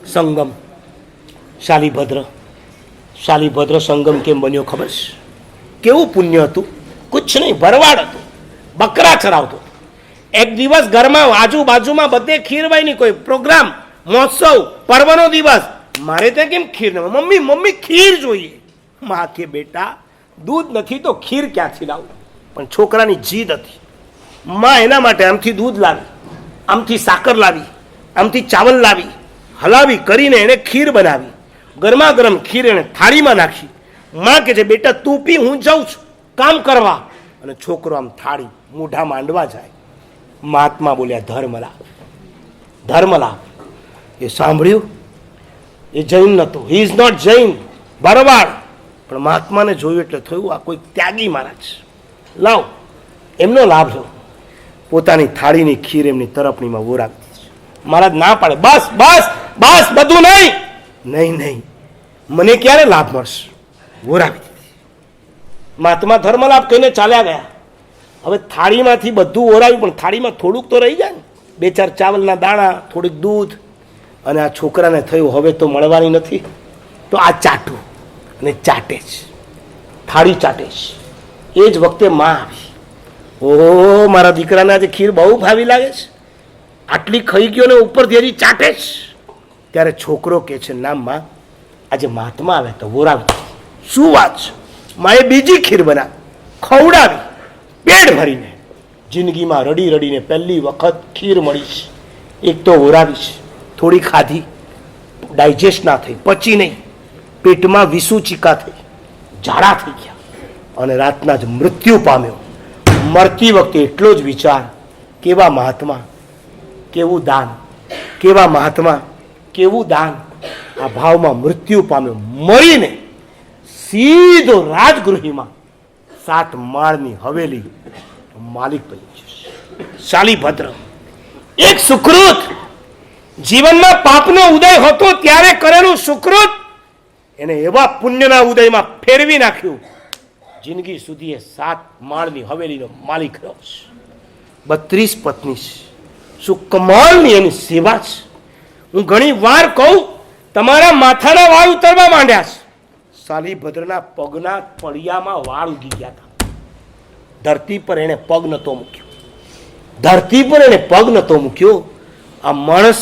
સંગમ શાલીભદ્ર સંગમ કેમ બન્યો ખબર છે? કેવું પુણ્ય હતું? કુછ નહીં, ભરવાડ હતું, બકરા ચરાવતો. એક દિવસ ઘરમાં આજુબાજુમાં બધે ખીર બની, કોઈ પ્રોગ્રામ, મહોત્સવ, પર્વનો દિવસ. મારે ત્યાં કેમ ખીર? મમ્મી ખીર જોઈએ. માં કે બેટા દૂધ નથી તો ખીર ક્યાંથી લાવું? પણ છોકરાની જીદ હતી. માં એના માટે આમથી દૂધ લાવી, આમથી સાકર લાવી, આમથી ચાવલ લાવી, હલાવી કરીને એને ખીર બનાવી. ગરમા ગરમ ખીર એને થાળીમાં નાખી. માં કે છે બેટા તું પી, હું જાઉં છું કામ કરવા. અને છોકરો આમ થાળી મૂઢા માંડવા જાય. મહાત્મા બોલ્યા ધર્મ લાભ. એ સાંભળ્યું? એ જૈન નતો, હી ઇઝ નોટ જૈન, ભરવાડ. પણ મહાત્માને જોયું એટલે થયું આ કોઈ ત્યાગી મહારાજ, લાવ એમનો લાભ લો. પોતાની થાળીની ખીર એમની તરફણીમાં વોરાવી દીધી. મહારાજ ના પાડે, બસ બસ બસ, બધું નહીં, મને ક્યારે લાભ મળશે? વોરાવી દીધી. મહાત્મા ધર્મ લાભ કહીને ચાલ્યા ગયા. હવે થાળીમાંથી બધું ઓરાવ્યું, પણ થાળીમાં થોડુંક તો રહી જાય ને, 2-4 ચાવલના દાણા, થોડીક દૂધ. અને આ છોકરાને થયું હવે તો મળવાની નથી, તો આ ચાટું. અને ચાટે છે, થાળી ચાટે છે. એ જ વખતે માં આવી. ઓહો, મારા દીકરાને આજે ખીર બહુ ભાવી લાગે છે, આટલી ખાઈ ગયો ને ઉપરથી હજી ચાટે છે. ત્યારે છોકરો કે છે ના માં, આજે મહાત્મા આવે તો વોરાવી. શું વાત છે? માએ બીજી ખીર બનાવી, ખવડાવી પેટ ભરીને. જિંદગીમાં રડીને પહેલી વખત ખીર મળી છે. એક તો વોરાવી છે, થોડી ખાધી, ડાયજેસ્ટ ના થઈ, પચી નહીં, પેટમાં વિસુચિકા થઈ, ઝાડા થઈ ગયા અને રાતના જ મૃત્યુ પામ્યો. મરતી વખતે એટલો જ વિચાર, કેવા મહાત્મા, કેવું દાન, કેવા મહાત્મા, કેવું દાન. આ ભાવમાં મૃત્યુ પામ્યો. મરીને સીધો રાજગૃહમાં 7 માળની હવેલી માલિક બની છે. શાલીભદ્ર એક સુકૃત, જીવનમાં પાપનો ઉદય હતો ત્યારે કરેલું સુકૃત એને એવા પુણ્યના ઉદયમાં ફેરવી નાખ્યું. જિંદગી સુધી એ 7 માળની હવેલીનો માલિક રહ્યો છે. 32 પત્ની છે. શું કમાલની એની સેવા છે! હું ઘણી વાર કહું, તમારા માથાના વાળ ઉતરવા માંડ્યા છે. શાલીભદ્રના પગના પડિયામાં વાળ ઉગી ગયા હતા. ધરતી પર એને પગ નતો મૂક્યો. આ માણસ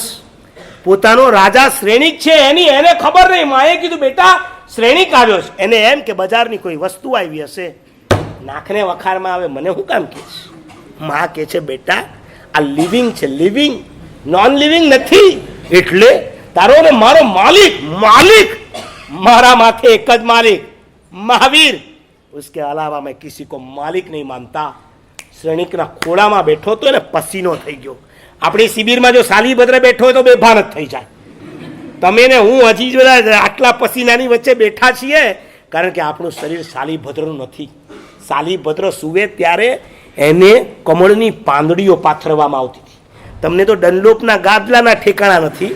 પોતાનો રાજા શ્રેણિક છે, એને ખબર નહીં. માએ કીધું બેટા શ્રેણિક આવ્યો છે. એને એમ કે બજારની કોઈ વસ્તુ આવી હશે, નાખને વખારમાં આવે, મને શું કામ કે છે? માં કે છે બેટા આ લિવિંગ છે, લિવિંગ, નોન લિવિંગ નથી. એટલે તારો ને મારો માલિક, મારા માથે એક જ માલિક, મહાવીર. उसके अलावा मैं किसी को मालिक नहीं मानता. શ્રેણિકના ખોળામાં બેઠો તો એને પસીનો થઈ ગયો. આપણી શિબિરમાં જો શાલીભદ્ર બેઠો હોય તો બેભાન જ થઈ જાય. તમે ને હું હજી જો આટલા પસીનાની વચ્ચે બેઠા છીએ કારણ કે આપણું શરીર શાલીભદ્રનું નથી. શાલીભદ્ર સૂવે ત્યારે એને કમળની પાંદડીઓ પાથરવામાં આવતી હતી. તમને તો ડનલોપના ગાદલાના ઠેકાણા નથી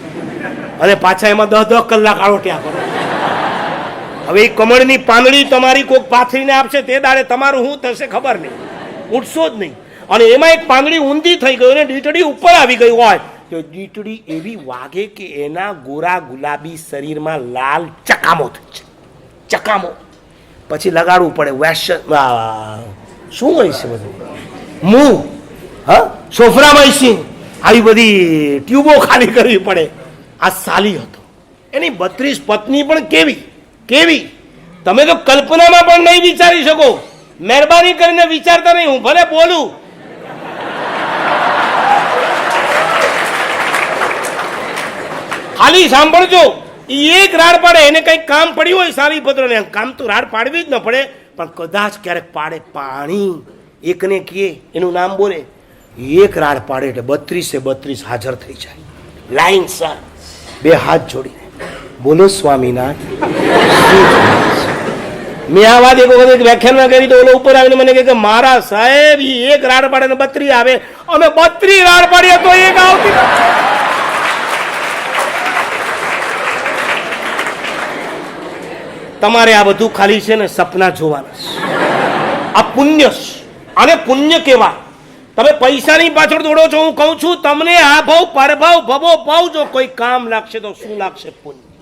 અને પાછા એમાં 10-10 કલાક આળોટ્યા કરો. હવે એ કમળની પાંદડી તમારી કોઈક પાથરીને આપશે તે દાડે તમારું શું થશે ખબર નહીં, ઉઠશો જ નહીં. અને એમાં એક પાંદડી ઊંધી થઈ ગઈ અને દીટડી ઉપર આવી ગઈ હોય તો દીટડી એવી વાગે કે એના ગોરા ગુલાબી શરીરમાં લાલ ચકામો થઈ છે, ચકામો. પછી લગાડવું પડે વેશન, શું હોય છે બધું, મું, હા, સોફરામાં આવી બધી ટ્યુબો ખાલી કરવી પડે. આ સાલી હતો. એની 32 પત્ની પણ કેવી તમે તો કલ્પનામાં પણ નહીં વિચારી શકો. મહેરબાની કરીને વિચારતા નહીં, હું ભલે બોલું. ખાલી સાંભળજો. એક રાડ પાડે, એને કંઈક કામ પડ્યું હોય શાલીભદ્રને, કામ તો રાડ પાડવી જ ન પડે, પણ કદાચ ક્યારેક પાડે પાણી, એકને કહે એનું નામ બોલે, એક રાડ પાડે એટલે 32 હાજર થઈ જાય. લાઈન સર, 2 હાથ જોડીને બોલો સ્વામીનાથ. મેં આ વાત એક વખત વ્યાખ્યાનમાં કરી તો ઓલો ઉપર આવીને મને કહે કે મારા સાહેબ એક રાડ પાડે ને 32 આવે, અમે 32 રાડ પાડીએ તો એક આવતી. તમારે આ બધું ખાલી છે ને સપના જોવાના. આ પુણ્ય છે. અને પુણ્ય કેવા તમે પૈસાની પાછળ દોડો છો. હું કહું છું તમને આ ભાવ પરભાવ ભવો ભાવ જો કોઈ કામ લાગશે તો શું લાગશે? પુણ્ય.